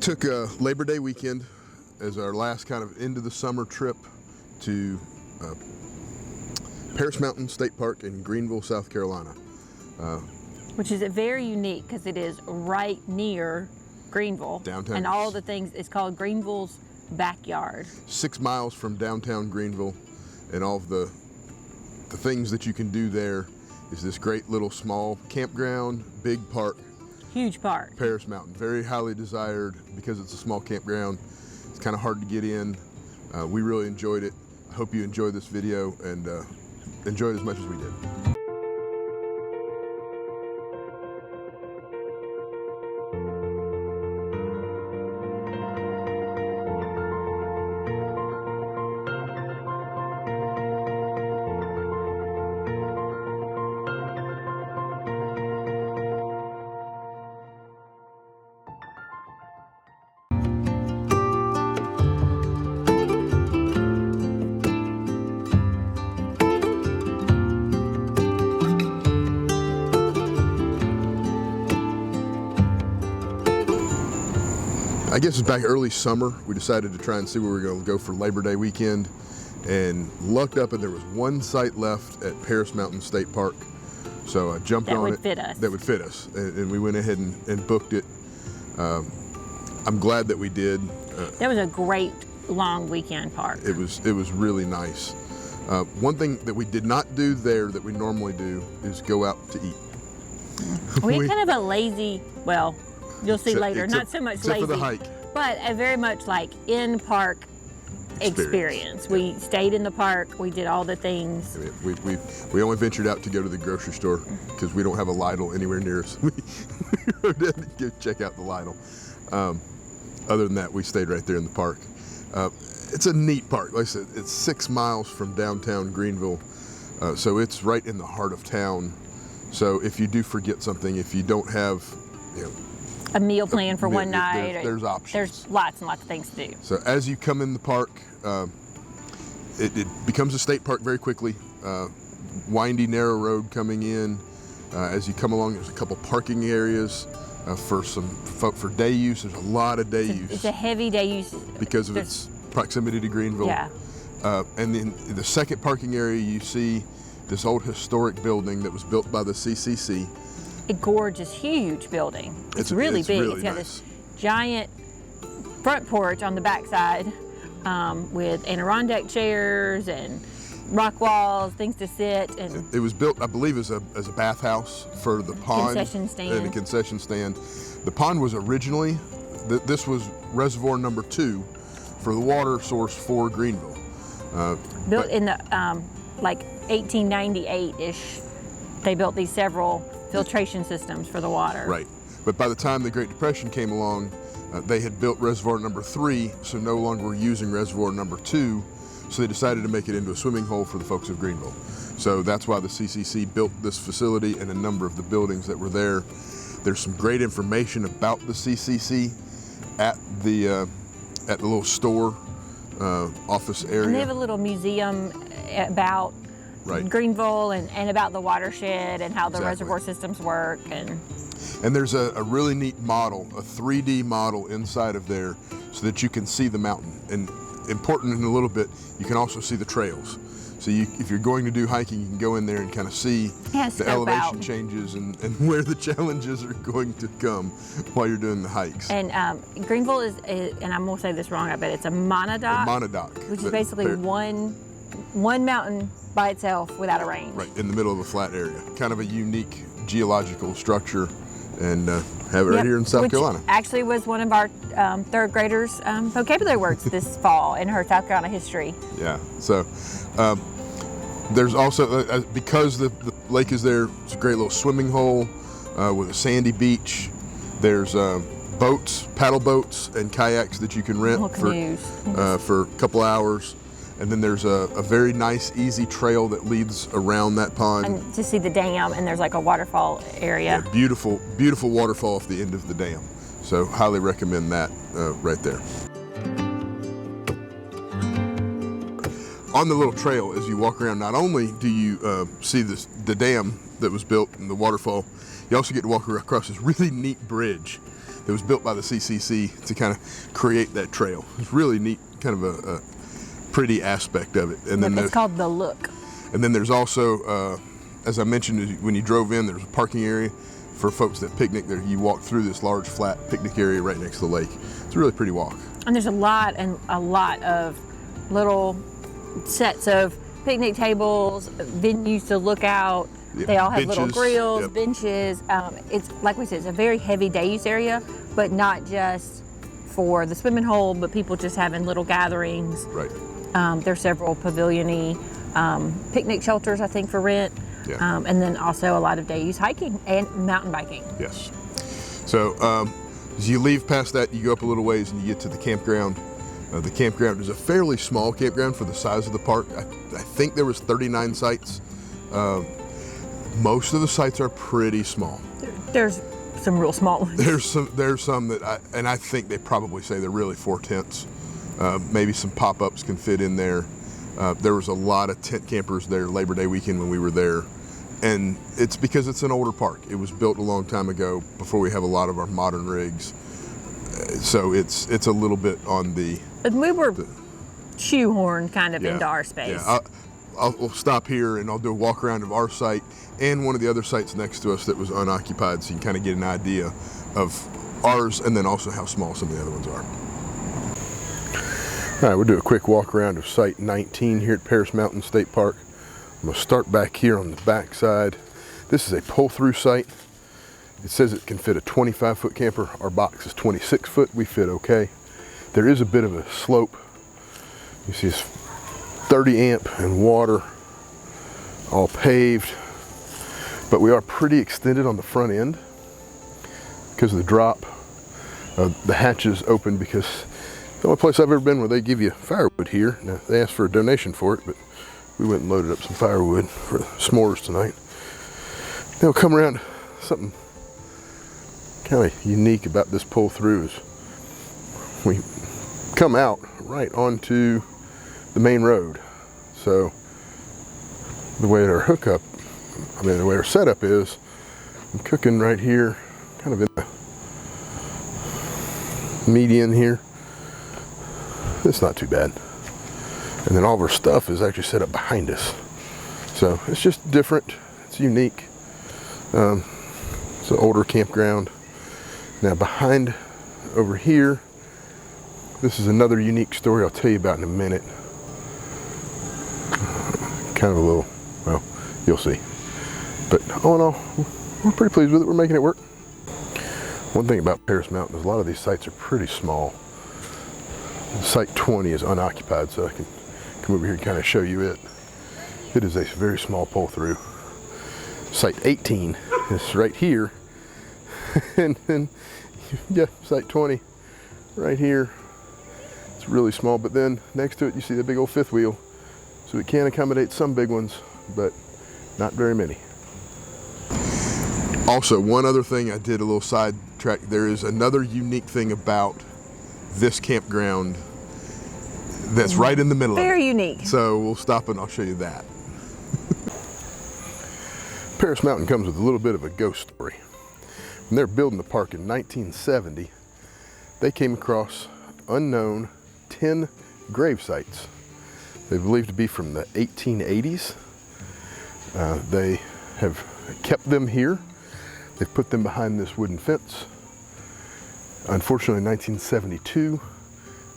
took Labor Day weekend as our last kind of end of the summer trip to Paris Mountain State Park in Greenville, South Carolina. Which is very unique because it is right near Greenville. Downtown. And all the things, it's called Greenville's backyard. 6 miles from downtown Greenville, and all of the things that you can do there is this great little small campground, big park. Huge park. Paris Mountain, very highly desired because it's a small campground. It's kind of hard to get in. We really enjoyed it. I hope you enjoyed this video and enjoyed it as much as we did. I guess it's back early summer. We decided to try and see where we were going to go for Labor Day weekend, and lucked up and there was one site left at Paris Mountain State Park. So I jumped on it. That would fit us. That would fit us. And we went ahead and booked it. I'm glad that we did. That was a great long weekend park. It was really nice. One thing that we did not do there that we normally do is go out to eat. We had kind of a lazy, well, you'll see later, not so much except lazy, for the hike. but a very much like in-park experience. Yeah. We stayed in the park, we did all the things. We only ventured out to go to the grocery store because we don't have a Lidl anywhere near us. We rode in to go check out the Lidl. Other than that, we stayed right there in the park. It's a neat park. Like I said, it's 6 miles from downtown Greenville, so it's right in the heart of town. So if you do forget something, if you don't have, A meal plan for one night. There's options. There's lots and lots of things to do. So as you come in the park, it becomes a state park very quickly. Windy, narrow road coming in. As you come along, there's a couple parking areas for day use. There's a lot of day use. It's a heavy day use. Because of its proximity to Greenville. Yeah. And then the second parking area, you see this old historic building that was built by the CCC. A gorgeous, huge building. It's really big. Really it's got nice. this giant front porch on the backside with Adirondack chairs and rock walls, things to sit. And it was built, I believe, as a bathhouse for the pond. Concession stand. And a concession stand. The pond was originally, this was reservoir number 2 for the water source for Greenville. Built in the like 1898-ish. They built these several filtration systems for the water. Right. But by the time the Great Depression came along, they had built reservoir number 3, so no longer were using reservoir number 2, so they decided to make it into a swimming hole for the folks of Greenville. So that's why the CCC built this facility and a number of the buildings that were there. There's some great information about the CCC at the little store office area. And they have a little museum about Greenville and about the watershed and how the reservoir systems work. And there's a really neat model, a 3D model inside of there so that you can see the mountain. And important in a little bit, you can also see the trails. So if you're going to do hiking, you can go in there and kind of see the elevation changes and where the challenges are going to come while you're doing the hikes. And Greenville is, and I'm going to say this wrong, I bet it's a monodock. A monodock. Which is basically one mountain by itself without a range. Right, in the middle of a flat area. Kind of a unique geological structure, and have it right here in South Carolina. Actually was one of our third graders' vocabulary words this fall in her South Carolina history. Yeah, so there's also, because the lake is there, it's a great little swimming hole with a sandy beach. There's boats, paddle boats, and kayaks that you can rent for a couple hours. And then there's a very nice, easy trail that leads around that pond. And to see the dam, and there's like a waterfall area. Yeah, beautiful, beautiful waterfall off the end of the dam. So highly recommend that right there. On the little trail, as you walk around, not only do you see the dam that was built in the waterfall. You also get to walk across this really neat bridge that was built by the CCC to kind of create that trail. It's really neat, kind of a pretty aspect of it. And then It's called the Look. And then there's also, as I mentioned, when you drove in, there's a parking area for folks that picnic there. You walk through this large flat picnic area right next to the lake. It's a really pretty walk. And there's a lot of little sets of picnic tables, venues to look out. Yeah, they all have benches, little grills, yep. It's like we said, it's a very heavy day use area, but not just for the swimming hole, but people just having little gatherings. Right. There's several pavilion-y picnic shelters, I think, for rent. Yeah. And then also a lot of day use hiking and mountain biking. Yes. So as you leave past that, you go up a little ways and you get to the campground. The campground is a fairly small campground for the size of the park. I think there was 39 sites. Most of the sites are pretty small. There's some real small ones. There's some that I think they probably say they're really 4 tents. Maybe some pop-ups can fit in there. There was a lot of tent campers there Labor Day weekend when we were there. And it's because it's an older park. It was built a long time ago before we have a lot of our modern rigs. So it's a little bit on the... But we were shoehorned kind of into our space. Yeah, I'll stop here and I'll do a walk around of our site and one of the other sites next to us that was unoccupied, so you can kind of get an idea of ours and then also how small some of the other ones are. All right, we'll do a quick walk around of Site 19 here at Paris Mountain State Park. I'm going to start back here on the back side. This is a pull-through site. It says it can fit a 25-foot camper. Our box is 26 foot. We fit okay. There is a bit of a slope. You see it's 30 amp and water, all paved. But we are pretty extended on the front end because of the drop. The hatches open because the only place I've ever been where they give you firewood here. Now, they asked for a donation for it, but we went and loaded up some firewood for s'mores tonight. Then we'll come around. Something kind of unique about this pull through is we come out right onto the main road. So the way our hookup, the way our setup is, I'm cooking right here, kind of in the median here. It's not too bad. And then all of our stuff is actually set up behind us. So it's just different, it's unique. It's an older campground. Now behind over here, this is another unique story I'll tell you about in a minute. Kind of a little, well, you'll see. But all in all, we're pretty pleased with it. We're making it work. One thing about Paris Mountain is a lot of these sites are pretty small. Site 20 is unoccupied, so I can come over here and kind of show you it. It is a very small pull through. Site 18 is right here. And then, yeah, Site 20 right here. It's really small, but then next to it you see the big old fifth wheel. So it can accommodate some big ones, but not very many. Also, one other thing, I did a little sidetrack. There is another unique thing about this campground that's right in the middle of it. Very unique. So we'll stop and I'll show you that. Paris Mountain comes with a little bit of a ghost story. When they were building the park in 1970, they came across unknown 10 grave sites. They believed to be from the 1880s. They have kept them here. They've put them behind this wooden fence. Unfortunately, in 1972,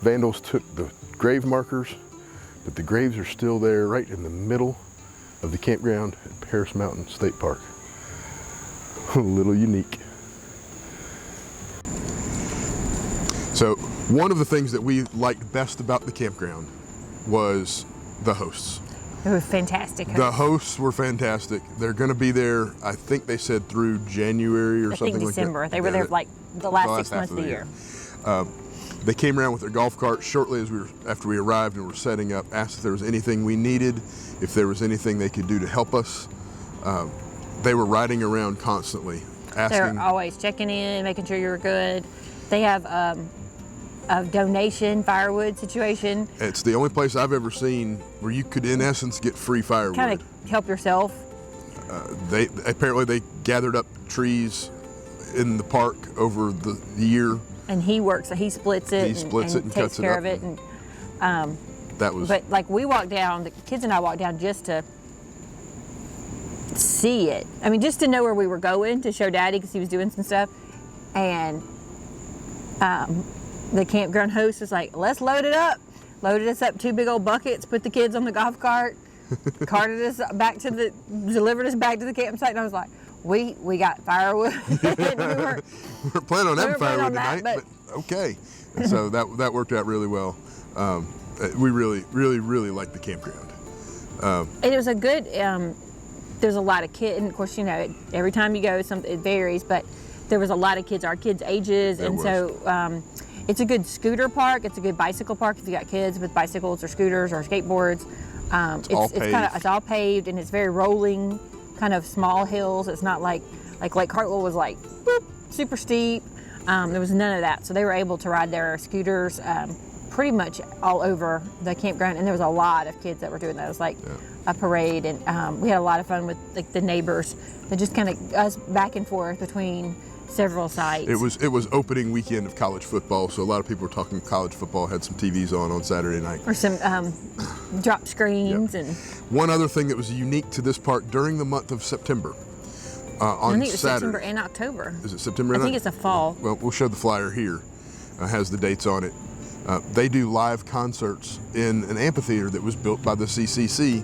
vandals took the grave markers, but the graves are still there right in the middle of the campground at Paris Mountain State Park. A little unique. So one of the things that we liked best about the campground was the hosts. It was fantastic. The hosts were fantastic. They're going to be there, I think they said through January or something like that. I think December. They were there like the last 6 months of the year. They came around with their golf cart shortly after we arrived and were setting up, asked if there was anything we needed, if there was anything they could do to help us. They were riding around constantly, asking. They're always checking in, making sure you're good. They have a donation firewood situation. It's the only place I've ever seen where you could, in essence, get free firewood. Kind of help yourself. They apparently gathered up trees in the park over the year. And he splits it. And takes cuts care it up. of it. And That was. But like we walked down, the kids and I walked down just to see it. I mean, just to know where we were going to show Daddy because he was doing some stuff. And the campground host was like, "Let's load it up." Loaded us up 2 big old buckets, put the kids on the golf cart, delivered us back to the campsite. And I was like, we got firewood. we weren't planning on having firewood tonight, but okay. And so that worked out really well. We really liked the campground. It was a good. There's a lot of kids, and of course, every time you go, it varies, but there was a lot of kids, our kids' ages, so it's a good scooter park. It's a good bicycle park if you got kids with bicycles or scooters or skateboards. It's all paved, and it's very rolling, kind of small hills. It's not like Lake Hartwell was like whoop, super steep. There was none of that, so they were able to ride their scooters pretty much all over the campground, and there was a lot of kids that were doing that. It was like a parade, and we had a lot of fun with like the neighbors. That just kind of us back and forth between several sites. It was opening weekend of college football, so a lot of people were talking college football. Had some TVs on Saturday night, or some drop screens. Yep. And one other thing that was unique to this park during the month of September. On I think it was Saturday. September and October. Is it September? I think it's a fall. Well, we'll show the flyer here. Has the dates on it. They do live concerts in an amphitheater that was built by the CCC.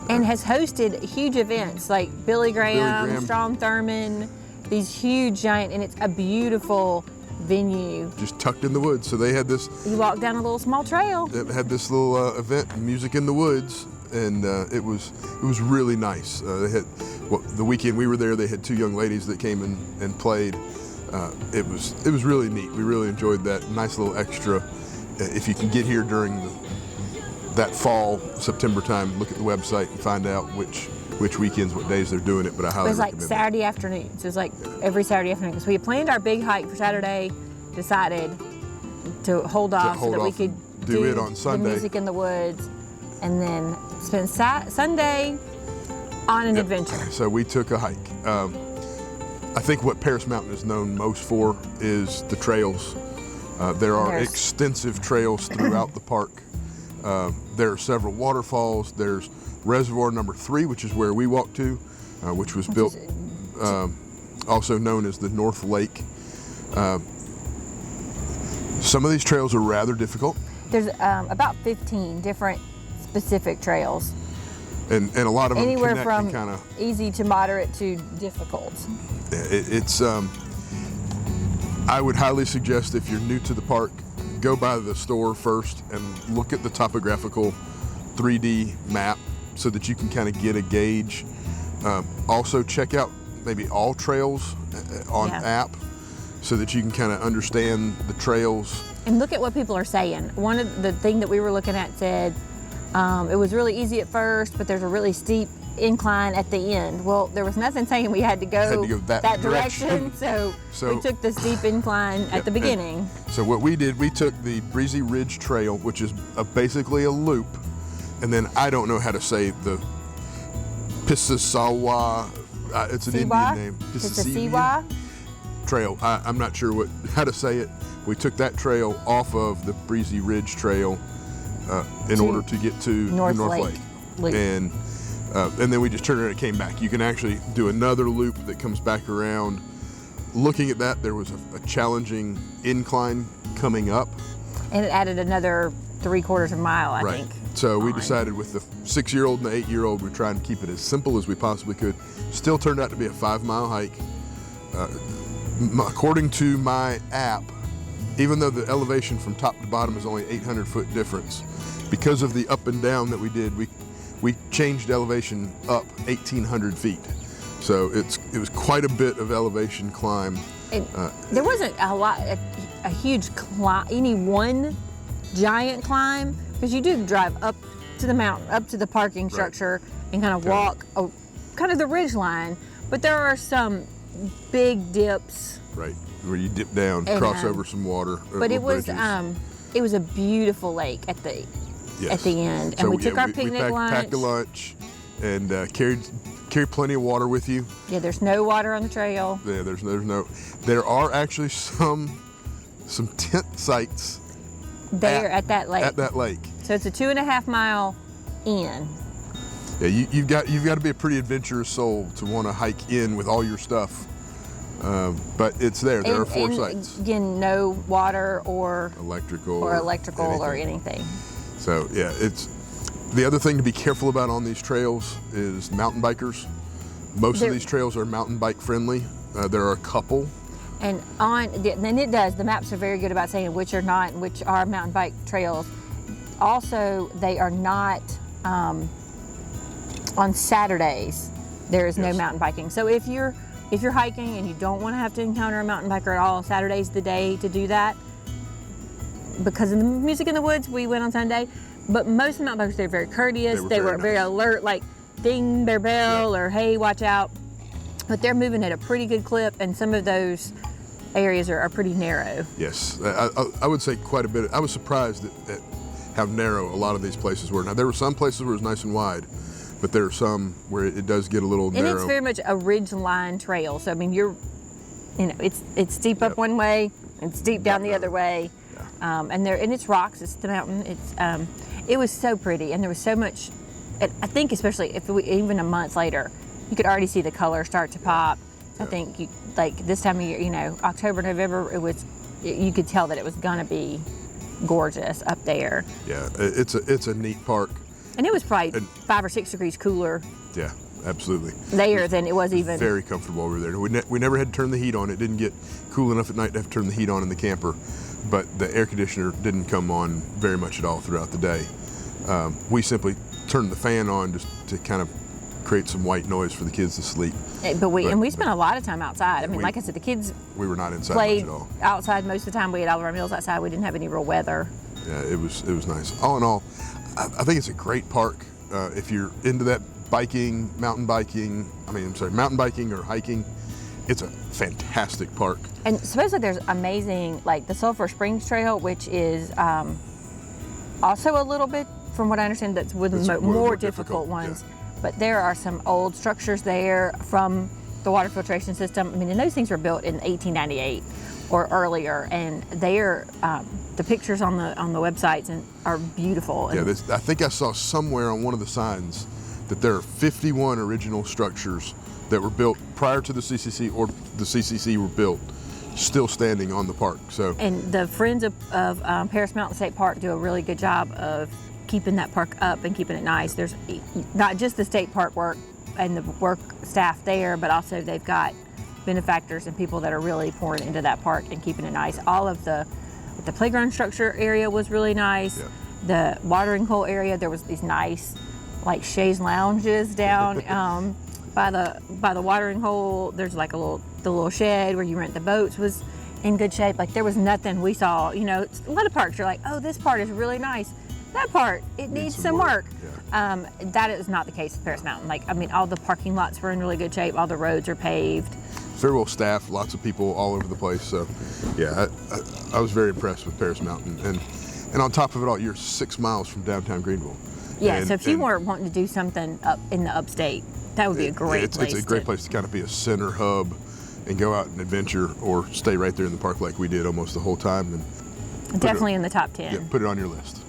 And has hosted huge events like Billy Graham, Strom Thurmond, these huge giant, and it's a beautiful venue. Just tucked in the woods. So they had this. You walk down a little small trail. It had this little event, Music in the Woods, and it was really nice. They had the weekend we were there. They had 2 young ladies that came and played. It was really neat. We really enjoyed that. Nice little extra. If you can get here during that fall, September time, look at the website and find out which weekends, what days they're doing it. But I highly recommend it. It was like Saturday afternoons. It was like every Saturday afternoon. Because we had planned our big hike for Saturday, decided to hold off so that we could do it on Sunday. The Music in the Woods, and then spend Sunday on an adventure. So we took a hike. I think what Paris Mountain is known most for is the trails. There are extensive trails throughout the park. There are several waterfalls. There's Reservoir number 3, which is where we walked to, which was built, also known as the North Lake. Some of these trails are rather difficult. There's about 15 different specific trails. And a lot of them anywhere from kinda, easy to moderate to difficult. It's I would highly suggest if you're new to the park, go by the store first and look at the topographical 3D map so that you can kind of get a gauge. Also check out maybe all trails on app so that you can kind of understand the trails. And look at what people are saying. One of the thing that we were looking at said it was really easy at first, but there's a really steep incline at the end. Well, there was nothing saying we had to go that direction, so we took the steep incline at the beginning. So what we did, we took the Breezy Ridge Trail, which is basically a loop, and then I don't know how to say the Pissasawa, it's an Indian name. Pissasawa Trail. I'm not sure how to say it. We took that trail off of the Breezy Ridge Trail in order to get to North Lake. And then we just turned around and came back. You can actually do another loop that comes back around. Looking at that, there was a challenging incline coming up. And it added another 3/4 of a mile, I think. So we decided with the 6-year-old and the 8-year-old, we're trying to keep it as simple as we possibly could. Still turned out to be a 5-mile hike. According to my app, even though the elevation from top to bottom is only 800-foot difference, because of the up and down that we did, we changed elevation up 1,800 feet. So it was quite a bit of elevation climb. There wasn't a huge climb, any one giant climb, because you do drive up to the mountain, up to the parking structure, and kind of walk kind of the ridge line. But there are some big dips. Right, where you dip down, cross over some water. But it was a beautiful lake at the end, and so we took our picnic lunch. Packed a lunch, and carried carry plenty of water with you. Yeah, there's no water on the trail. Yeah, there are actually some tent sites There at that lake. At that lake. So it's a 2.5 mile in. Yeah, you've got to be a pretty adventurous soul to want to hike in with all your stuff. But it's there. There are 4 sites. Again, no water or electrical or anything. So yeah, it's the other thing to be careful about on these trails is mountain bikers. Most of these trails are mountain bike friendly. There are a couple. And it does. The maps are very good about saying which are not, and which are mountain bike trails. Also, they are not on Saturdays. There is no mountain biking. So if you're hiking and you don't want to have to encounter a mountain biker at all, Saturday's the day to do that. Because of the music in the woods, we went on Sunday. But most of the mountain bikers, they're very courteous. They were very alert, like ding their bell or hey, watch out. But they're moving at a pretty good clip, and some of those areas are pretty narrow. Yes, I would say quite a bit. I was surprised at how narrow a lot of these places were. Now, there were some places where it was nice and wide, but there are some where it does get a little narrow. And it's very much a ridge line trail. So, I mean, it's steep up one way and steep down the other way. Yeah. And it's rocks, it's the mountain. It was so pretty, and there was so much, I think especially even a month later, you could already see the color start to pop. I think like this time of year, October, November, you could tell that it was gonna be gorgeous up there. Yeah, it's a neat park. And it was probably 5 or 6 degrees cooler. Yeah, absolutely. There than it was even. Very comfortable over there. We never had to turn the heat on. It didn't get cool enough at night to have to turn the heat on in the camper, but the air conditioner didn't come on very much at all throughout the day. We simply turned the fan on just to kind of create some white noise for the kids to sleep. But we spent a lot of time outside. I mean, like I said, the kids we were not inside played much at all. Outside most of the time. We ate all of our meals outside. We didn't have any real weather. Yeah, it was nice. All in all, I think it's a great park if you're into that mountain biking or hiking. It's a fantastic park. And supposedly there's amazing, like the Sulphur Springs Trail, which is also a little bit, from what I understand, that's one of the more difficult ones. Yeah. But there are some old structures there from the water filtration system. I mean, and those things were built in 1898 or earlier, and they're the pictures on the websites are beautiful. Yeah, I think I saw somewhere on one of the signs that there are 51 original structures that were built prior to the CCC or the CCC were built, still standing on the park. So, and the Friends of Paris Mountain State Park do a really good job of keeping that park up and keeping it nice. There's not just the state park work and the work staff there, but also they've got benefactors and people that are really pouring into that park and keeping it nice. All of the playground structure area was really nice. Yeah. The watering hole area, there was these nice like chaise lounges down by the watering hole. There's like the little shed where you rent the boats was in good shape. Like there was nothing we saw. A lot of parks you're like, oh, this part is really nice. That part, it needs some work. Yeah. That is not the case with Paris Mountain. All the parking lots were in really good shape. All the roads are paved. Very well staffed, lots of people all over the place. So, yeah, I was very impressed with Paris Mountain. And on top of it all, you're 6 miles from downtown Greenville. Yeah, so if you were wanting to do something up in the upstate, that would be a great place. It's a great place to kind of be a center hub and go out and adventure, or stay right there in the park like we did almost the whole time. And definitely in the top 10. Yeah, put it on your list.